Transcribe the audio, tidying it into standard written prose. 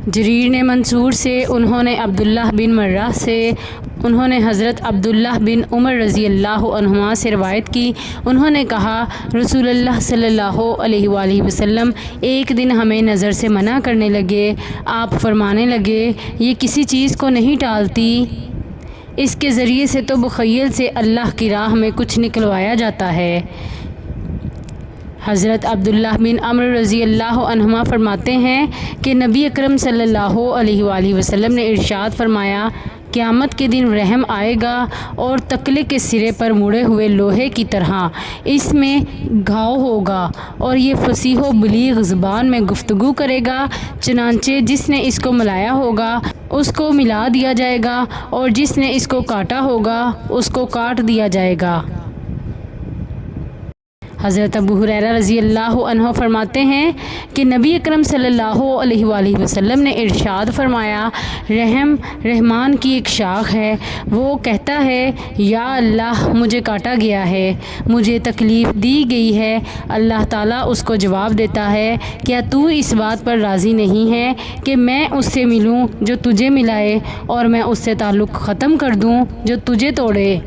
جریر نے منصور سے، انہوں نے عبداللہ بن مرہ سے، انہوں نے حضرت عبداللہ بن عمر رضی اللہ عنہما سے روایت کی، انہوں نے کہا رسول اللہ صلی اللہ علیہ وآلہ وسلم ایک دن ہمیں نظر سے منع کرنے لگے۔ آپ فرمانے لگے یہ کسی چیز کو نہیں ٹالتی، اس کے ذریعے سے تو بخیل سے اللہ کی راہ میں کچھ نکلوایا جاتا ہے۔ حضرت عبداللہ بن عمر رضی اللہ عنہما فرماتے ہیں کہ نبی اکرم صلی اللہ علیہ وآلہ وسلم نے ارشاد فرمایا، قیامت کے دن رحم آئے گا اور تکلے کے سرے پر مڑے ہوئے لوہے کی طرح اس میں گھاؤ ہوگا اور یہ فصیح و بلیغ زبان میں گفتگو کرے گا، چنانچہ جس نے اس کو ملایا ہوگا اس کو ملا دیا جائے گا اور جس نے اس کو کاٹا ہوگا اس کو کاٹ دیا جائے گا۔ حضرت ابو ہریرہ رضی اللہ عنہ فرماتے ہیں کہ نبی اکرم صلی اللہ علیہ وآلہ وسلم نے ارشاد فرمایا، رحم رحمان کی ایک شاخ ہے، وہ کہتا ہے یا اللہ مجھے کاٹا گیا ہے، مجھے تکلیف دی گئی ہے، اللہ تعالیٰ اس کو جواب دیتا ہے کیا تو اس بات پر راضی نہیں ہے کہ میں اس سے ملوں جو تجھے ملائے اور میں اس سے تعلق ختم کر دوں جو تجھے توڑے؟